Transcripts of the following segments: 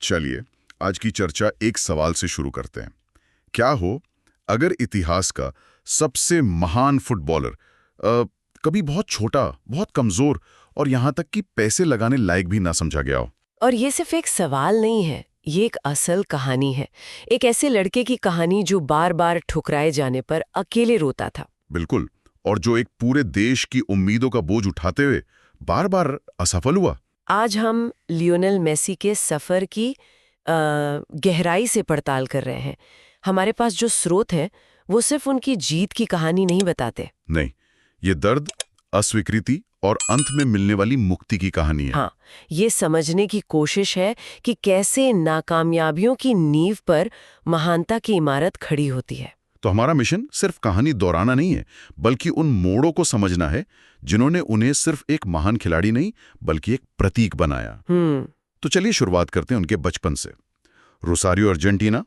चलिए आज की चर्चा एक सवाल से शुरू करते हैं। क्या हो अगर इतिहास का सबसे महान फुटबॉलर कभी बहुत छोटा, बहुत कमजोर और यहां तक कि पैसे लगाने लायक भी ना समझा गया हो? और ये सिर्फ एक सवाल नहीं है, ये एक असल कहानी है। एक ऐसे लड़के की कहानी जो बार बार ठुकराए जाने पर अकेले रोता था। बिल्कुल। और जो एक पूरे देश की उम्मीदों का बोझ उठाते हुए बार बार असफल हुआ। आज हम लियोनेल मेसी के सफ़र की गहराई से पड़ताल कर रहे हैं। हमारे पास जो स्रोत हैं वो सिर्फ उनकी जीत की कहानी नहीं बताते। नहीं, ये दर्द, अस्वीकृति और अंत में मिलने वाली मुक्ति की कहानी है। हाँ, ये समझने की कोशिश है कि कैसे नाकामयाबियों की नींव पर महानता की इमारत खड़ी होती है। तो हमारा मिशन सिर्फ कहानी दोहराना नहीं है, बल्कि उन मोड़ों को समझना है जिन्होंने उन्हें सिर्फ एक महान खिलाड़ी नहीं बल्कि एक प्रतीक बनाया। तो चलिए शुरुआत करते हैं उनके बचपन से। Rosario Argentina.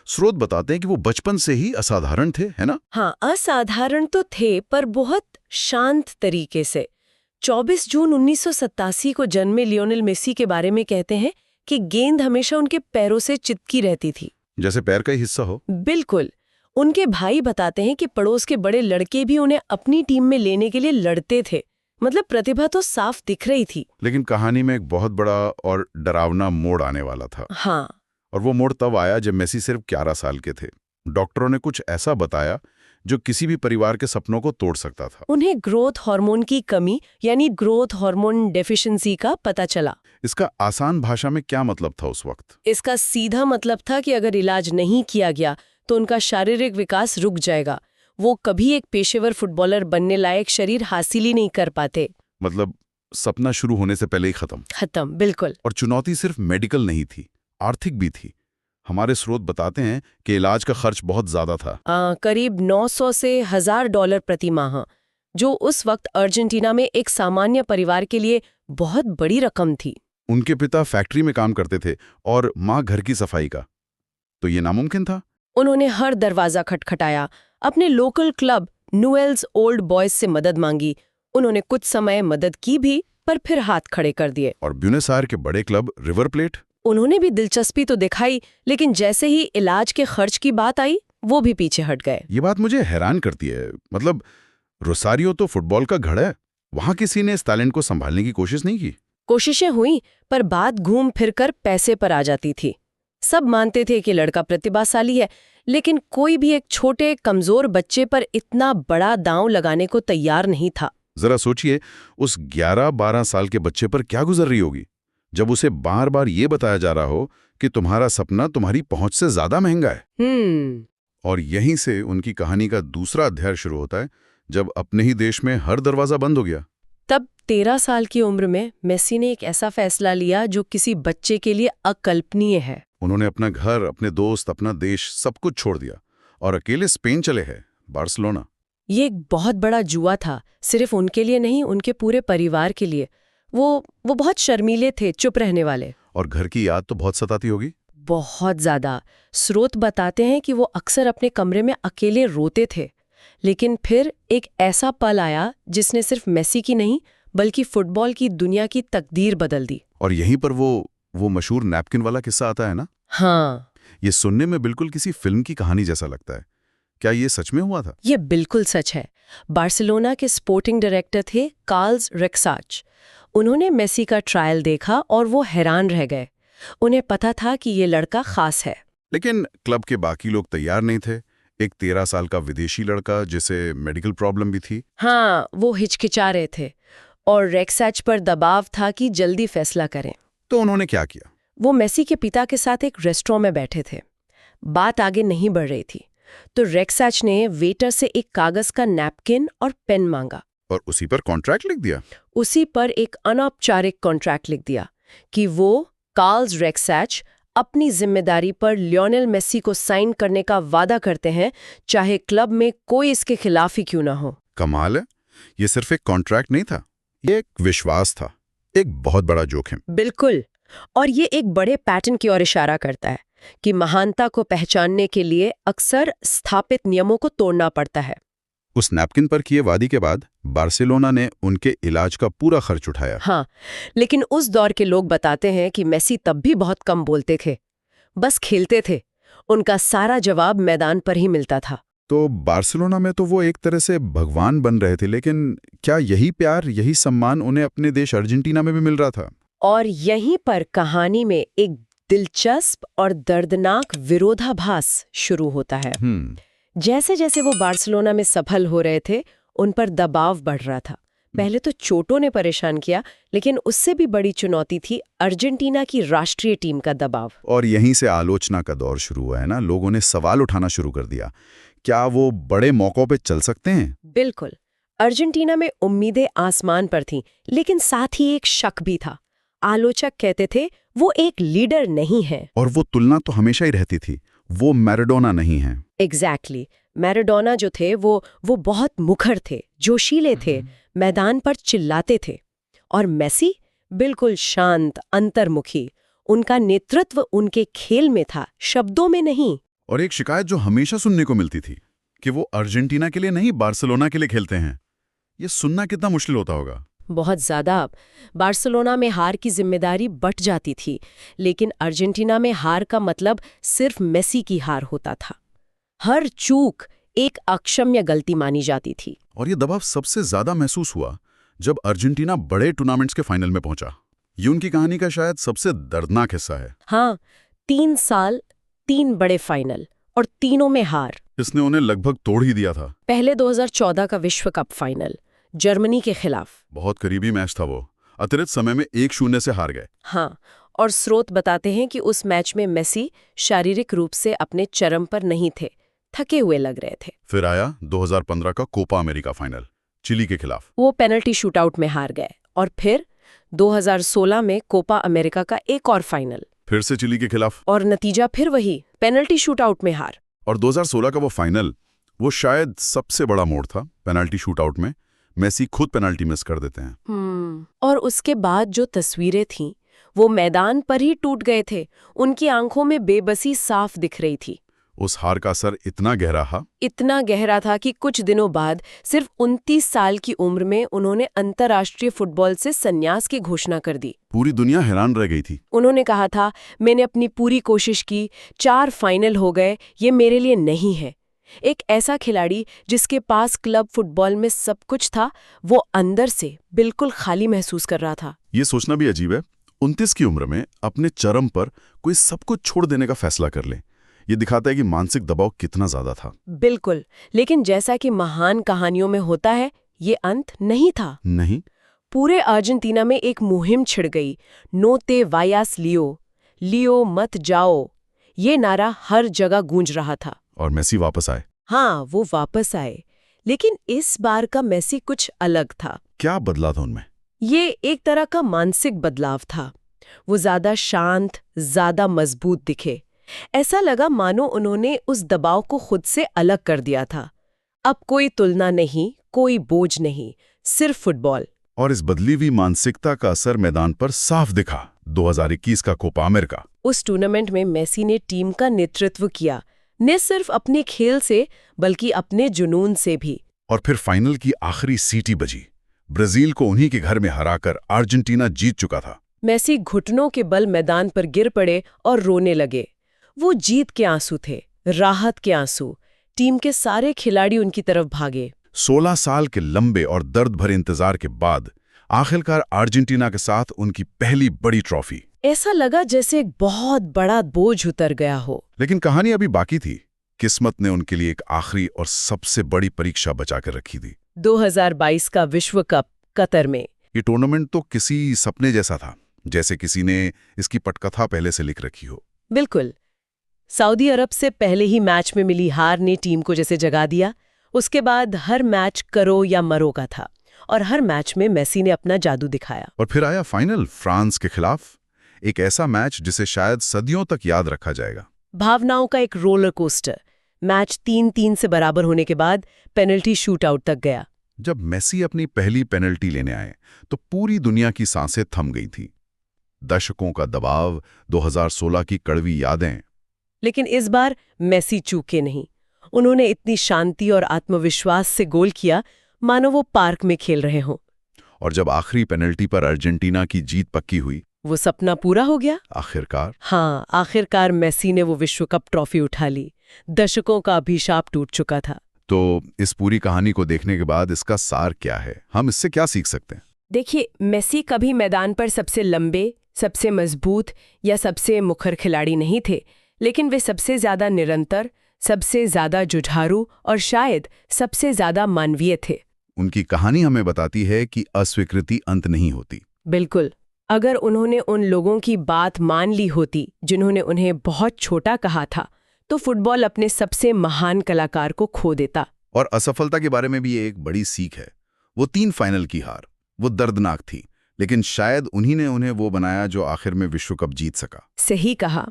स्रोत बताते हैं कि वो बचपन से ही असाधारण थे, है ना? हाँ, असाधारण तो थे पर बहुत शांत तरीके से। 24 जून 1987 को जन्मे लियोनेल मेसी के बारे में कहते हैं कि गेंद हमेशा उनके पैरों से चिपकी रहती थी। जैसे पैर का ही हिस्सा हो। बिल्कुल। उनके भाई बताते हैं कि पड़ोस के बड़े लड़के भी उन्हें अपनी टीम में लेने के लिए लड़ते थे। मतलब प्रतिभा तो साफ दिख रही थी। लेकिन कहानी में एक बहुत बड़ा और डरावना मोड़ आने वाला था। हाँ। और वो मोड़ तब आया जब मेसी सिर्फ 11 साल के थे। डॉक्टरों ने कुछ ऐसा बताया जो किसी भी परिवार के सपनों को तोड़ सकता था। उन्हें ग्रोथ हार्मोन की कमी यानी ग्रोथ हार्मोन डेफिशिएंसी का पता चला। इसका आसान भाषा में क्या मतलब था उस वक्त? इसका सीधा मतलब था कि अगर इलाज नहीं किया गया तो उनका शारीरिक विकास रुक जाएगा। वो कभी एक पेशेवर फुटबॉलर बनने लायक शरीर हासिल ही नहीं कर पाते। मतलब सपना शुरू होने से पहले ही खत्म, बिल्कुल। और चुनौती सिर्फ मेडिकल नहीं थी, आर्थिक भी थी। हमारे स्रोत बताते हैं कि इलाज का खर्च बहुत ज्यादा था। करीब 900 से $1000 प्रति माह, जो उस वक्त अर्जेंटीना में एक सामान्य परिवार के लिए बहुत बड़ी रकम थी। उनके पिता फैक्ट्री में काम करते थे और माँ घर की सफाई का। तो ये नामुमकिन था। उन्होंने हर दरवाजा खटखटाया, अपने लोकल क्लब न्यूएल्स ओल्ड बॉयज से मदद मांगी। उन्होंने कुछ समय मदद की भी, पर फिर हाथ खड़े कर दिए। और ब्यूनस आयर के बड़े क्लब रिवर प्लेट? उन्होंने भी दिलचस्पी तो दिखाई, लेकिन जैसे ही इलाज के खर्च की बात आई वो भी पीछे हट गए। ये बात मुझे हैरान करती है। मतलब रोसारियो तो फुटबॉल का गढ़ है, वहां किसी ने इस टैलेंट को संभालने की कोशिश नहीं की? कोशिशें हुई, पर बात घूम फिरकर पैसे पर आ जाती थी। सब मानते थे कि लड़का प्रतिभाशाली है, लेकिन कोई भी एक छोटे कमजोर बच्चे पर इतना बड़ा दांव लगाने को तैयार नहीं था। जरा सोचिए, उस 11-12 साल के बच्चे पर क्या गुजर रही होगी जब उसे बार बार ये बताया जा रहा हो कि तुम्हारा सपना तुम्हारी पहुंच से ज्यादा महंगा है। और यहीं से उनकी कहानी का दूसरा अध्याय शुरू होता है, जब अपने ही देश में हर दरवाजा बंद हो गया। तब 13 साल की उम्र में मेसी ने एक ऐसा फैसला लिया जो किसी बच्चे के लिए अकल्पनीय है। उन्होंने अपना घर, अपने दोस्त, अपना देश सब कुछ छोड़ दिया और अकेले स्पेन चले हैं, बार्सिलोना। ये एक बहुत बड़ा जुआ था, सिर्फ उनके लिए नहीं, उनके पूरे परिवार के लिए। वो बहुत शर्मीले थे, चुप रहने वाले। और घर की याद तो बहुत सताती होगी। बहुत ज्यादा। स्रोत बताते हैं कि वो अक्सर अपने कमरे में अकेले रोते थे। लेकिन फिर एक ऐसा पल आया जिसने सिर्फ मेसी की नहीं बल्कि फुटबॉल की दुनिया की तकदीर बदल दी। और यहीं पर वो मशहूर नैपकिन वाला किस्सा आता है ना? हाँ। ये सुनने में बिल्कुल किसी फिल्म की कहानी जैसा लगता है। क्या ये सच में हुआ था? ये बिल्कुल सच है। बार्सिलोना के स्पोर्टिंग डायरेक्टर थे कार्ल्स रेक्साच। उन्होंने मेसी का ट्रायल देखा और वो हैरान रह गए। उन्हें पता था कि ये लड़का खास है। लेकिन क्लब के बाकी लोग तैयार नहीं थे। एक 13 साल का विदेशी लड़का जिसे मेडिकल प्रॉब्लम भी थी। हाँ, वो हिचकिचा रहे थे और रेक्साच पर दबाव था कि जल्दी फैसला करें। तो उन्होंने क्या किया? वो मेसी के पिता के साथ एक रेस्टोरेंट में बैठे थे। बात आगे नहीं बढ़ रही थी, तो रेक्साच ने वेटर से एक कागज का नैपकिन और पेन मांगा। और उसी पर कॉन्ट्रैक्ट लिख दिया? उसी पर एक अनौपचारिक कॉन्ट्रैक्ट लिख दिया कि वो कार्ल्स रेक्साच अपनी जिम्मेदारी पर लियोनेल मेसी को साइन करने का वादा करते हैं, चाहे क्लब में कोई इसके खिलाफ ही क्यों ना हो। कमाल है। ये सिर्फ एक कॉन्ट्रैक्ट नहीं था, ये एक विश्वास था, एक बहुत बड़ा जोखिम। बिल्कुल। और ये एक बड़े पैटर्न की ओर इशारा करता है कि महानता को पहचानने के लिए अक्सर स्थापित नियमों को तोड़ना पड़ता है। उस नैपकिन पर किए वादी के बाद बार्सिलोना ने उनके इलाज का पूरा खर्च उठाया। हाँ, लेकिन उस दौर के लोग बताते हैं कि मेसी तब भी बहुत कम बोलते थे, बस खेलते थे। उनका सारा जवाब मैदान पर ही मिलता था। तो बार्सिलोना में तो वो एक तरह से भगवान बन रहे थे, लेकिन क्या यही प्यार, यही सम्मान उन्हें अपने देश अर्जेंटीना में भी मिल रहा था? और यहीं पर कहानी में एक दिलचस्प और दर्दनाक विरोधाभास शुरू होता है। जैसे जैसे वो बार्सिलोना में सफल हो रहे थे, उन पर दबाव बढ़ रहा था। पहले तो चोटों ने परेशान किया, लेकिन उससे भी बड़ी चुनौती थी अर्जेंटीना की राष्ट्रीय टीम का दबाव। और यहीं से आलोचना का दौर शुरू हुआ है ना। लोगों ने सवाल उठाना शुरू कर दिया, क्या वो बड़े मौकों पे चल सकते हैं? बिल्कुल। अर्जेंटीना में उम्मीदें आसमान पर थीं, लेकिन साथ ही एक शक भी था। आलोचक कहते थे वो एक लीडर नहीं है। और वो तुलना तो हमेशा ही रहती थी, वो मैराडोना नहीं है। एग्जैक्टली। मैराडोना जो थे वो बहुत मुखर थे, जोशीले थे, मैदान पर चिल्लाते थे। और मेसी बिल्कुल शांत, अंतर्मुखी। उनका नेतृत्व उनके खेल में था, शब्दों में नहीं। और एक शिकायत जो हमेशा सुनने को मिलती थी कि वो अर्जेंटीना के लिए नहीं, बार्सिलोना के लिए खेलते हैं। ये सुनना कितना मुश्किल होता होगा। बहुत ज्यादा। बार्सिलोना में हार की जिम्मेदारी बंट जाती थी, लेकिन अर्जेंटीना में हार का मतलब सिर्फ मेसी की हार होता था। हर चूक एक अक्षम्य गलती मानी जाती थी। और ये दबाव सबसे ज्यादा महसूस हुआ जब अर्जेंटीना बड़े टूर्नामेंट्स के फाइनल में पहुंचा। ये उनकी कहानी का शायद सबसे दर्दनाक हिस्सा है। हाँ, 3 साल, 3 बड़े फाइनल और तीनों में हार। इसने उन्हें लगभग तोड़ ही दिया था। पहले 2014 का विश्व कप फाइनल जर्मनी के खिलाफ, बहुत करीबी मैच था वो। अतिरिक्त समय में 1-0 से हार गए। हाँ, और स्रोत बताते हैं कि उस मैच में मेसी शारीरिक रूप से अपने चरम पर नहीं थे, थके हुए लग रहे थे। फिर आया 2015 का कोपा अमेरिका फाइनल, चिली के खिलाफ। वो पेनल्टी शूटआउट में हार गए। और फिर 2016 में कोपा अमेरिका का एक और फाइनल, फिर से चिली के खिलाफ। और नतीजा फिर वही, पेनल्टी शूटआउट में हार। और 2016 का वो फाइनल, वो शायद सबसे बड़ा मोड़ था। पेनल्टी शूटआउट में मेसी खुद पेनल्टी मिस कर देते हैं। और उसके बाद जो तस्वीरें थीं, वो मैदान पर ही टूट गए थे। उनकी आंखों में बेबसी साफ दिख रही थी। उस हार का असर इतना गहरा था कि कुछ दिनों बाद, सिर्फ 29 साल की उम्र में, उन्होंने अंतर्राष्ट्रीय फुटबॉल से संन्यास की घोषणा कर दी। पूरी दुनिया हैरान रह गई थी। उन्होंने कहा था, मैंने अपनी पूरी कोशिश की, 4 फाइनल हो गए, ये मेरे लिए नहीं है। एक ऐसा खिलाड़ी जिसके पास क्लब फुटबॉल में सब कुछ था, वो अंदर से बिल्कुल खाली महसूस कर रहा था। ये सोचना भी अजीब है, 29 की उम्र में अपने चरम पर कोई सब कुछ छोड़ देने का फैसला कर ले। ये दिखाता है कि मानसिक दबाव कितना ज्यादा था। बिल्कुल। लेकिन जैसा कि महान कहानियों में होता है, ये अंत नहीं था। नहीं, पूरे अर्जेंटीना में एक मुहिम छिड़ गई। नो ते वायास लियो, लियो मत जाओ। ये नारा हर जगह गूंज रहा था। और मेसी वापस आए। हाँ, वो वापस आए, लेकिन इस बार का मेसी कुछ अलग था। क्या बदला था उनमें? ये एक तरह का मानसिक बदलाव था। वो ज्यादा शांत, ज्यादा मजबूत दिखे। ऐसा लगा मानो उन्होंने उस दबाव को खुद से अलग कर दिया था। अब कोई तुलना नहीं, कोई बोझ नहीं, सिर्फ फुटबॉल। और इस बदली हुई मानसिकता का असर मैदान पर साफ दिखा। 2021 का कोपा अमेरिका। उस टूर्नामेंट में मेसी ने टीम का नेतृत्व किया, न सिर्फ अपने खेल से, बल्कि अपने जुनून से भी। और फिर फाइनल की आखिरी सीटी बजी। ब्राजील को उन्हीं के घर में हराकर अर्जेंटीना जीत चुका था। मेसी घुटनों के बल मैदान पर गिर पड़े और रोने लगे। वो जीत के आंसू थे, राहत के आंसू। टीम के सारे खिलाड़ी उनकी तरफ भागे। 16 साल के लंबे और दर्द भरे इंतजार के बाद आखिरकार अर्जेंटीना के साथ उनकी पहली बड़ी ट्रॉफी। ऐसा लगा जैसे एक बहुत बड़ा बोझ उतर गया हो। लेकिन कहानी अभी बाकी थी। किस्मत ने उनके लिए एक आखिरी और सबसे बड़ी परीक्षा बचा कर रखी थी। 2022 का विश्व कप कतर में। ये टूर्नामेंट तो किसी सपने जैसा था, जैसे किसी ने इसकी पटकथा पहले से लिख रखी हो। बिल्कुल। सऊदी अरब से पहले ही मैच में मिली हार ने टीम को जैसे जगा दिया। उसके बाद हर मैच करो या मरो का था, और हर मैच में मेसी ने अपना जादू दिखाया। और फिर आया फाइनल फ्रांस के खिलाफ, एक ऐसा मैच जिसे शायद सदियों तक याद रखा जाएगा। भावनाओं का एक रोलर कोस्टर। मैच 3-3 से बराबर होने के बाद पेनल्टी शूटआउट तक गया। जब मेसी अपनी पहली पेनल्टी लेने आए तो पूरी दुनिया की सांसें थम गई थी। दशकों का दबाव, 2016 की कड़वी यादें। लेकिन इस बार मेसी चूके नहीं। उन्होंने इतनी शांति और आत्मविश्वास से गोल किया मानो वो पार्क में खेल रहे हों। और जब आखिरी पेनल्टी पर अर्जेंटीना की जीत पक्की हुई, वो सपना पूरा हो गया आखिरकार। हाँ, आखिरकार मेसी ने वो विश्व कप ट्रॉफी उठा ली। दशकों का अभिशाप टूट चुका था। तो इस पूरी कहानी को देखने के बाद इसका सार क्या है? हम इससे क्या सीख सकते हैं? देखिए, मेसी कभी मैदान पर सबसे लंबे, सबसे मजबूत या सबसे मुखर खिलाड़ी नहीं थे, लेकिन वे सबसे ज्यादा निरंतर, सबसे ज्यादा जुझारू और शायद सबसे ज्यादा मानवीय थे। उनकी कहानी हमें बताती है कि अस्वीकृति अंत नहीं होती। बिल्कुल। अगर उन्होंने उन लोगों की बात मान ली होती जिन्होंने उन्हें बहुत छोटा कहा था, तो फुटबॉल अपने सबसे महान कलाकार को खो देता। और असफलता के बारे में भी एक बड़ी सीख है। वो 3 फाइनल की हार, वो दर्दनाक थी, लेकिन शायद उन्हीं ने उन्हें वो बनाया जो आखिर में विश्व कप जीत सका। सही कहा।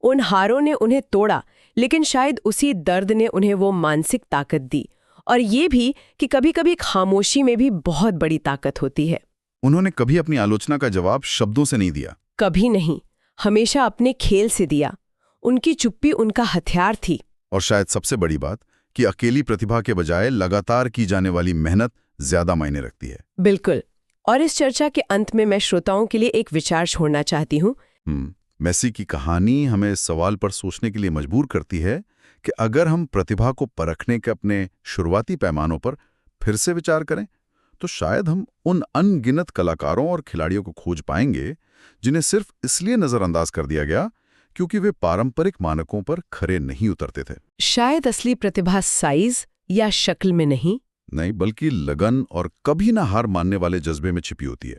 उन हारों ने उन्हें तोड़ा, लेकिन शायद उसी दर्द ने उन्हें वो मानसिक ताकत दी। और ये भी कि कभी-कभी खामोशी में भी बहुत बड़ी ताकत होती है। उन्होंने कभी अपनी आलोचना का जवाब शब्दों से नहीं दिया। कभी नहीं, हमेशा अपने खेल से दिया। उनकी चुप्पी उनका हथियार थी। और शायद सबसे बड़ी बात कि अकेली प्रतिभा के बजाय लगातार की जाने वाली मेहनत ज्यादा मायने रखती है। बिल्कुल। और इस चर्चा के अंत में मैं श्रोताओं के लिए एक विचार छोड़ना चाहती हूँ। मेसी की कहानी हमें इस सवाल पर सोचने के लिए मजबूर करती है कि अगर हम प्रतिभा को परखने के अपने शुरुआती पैमानों पर फिर से विचार करें, तो शायद हम उन अनगिनत कलाकारों और खिलाड़ियों को खोज पाएंगे जिन्हें सिर्फ इसलिए नजरअंदाज कर दिया गया क्योंकि वे पारंपरिक मानकों पर खरे नहीं उतरते थे। शायद असली प्रतिभा साइज या शक्ल में नहीं, बल्कि लगन और कभी ना हार मानने वाले जज्बे में छिपी होती है।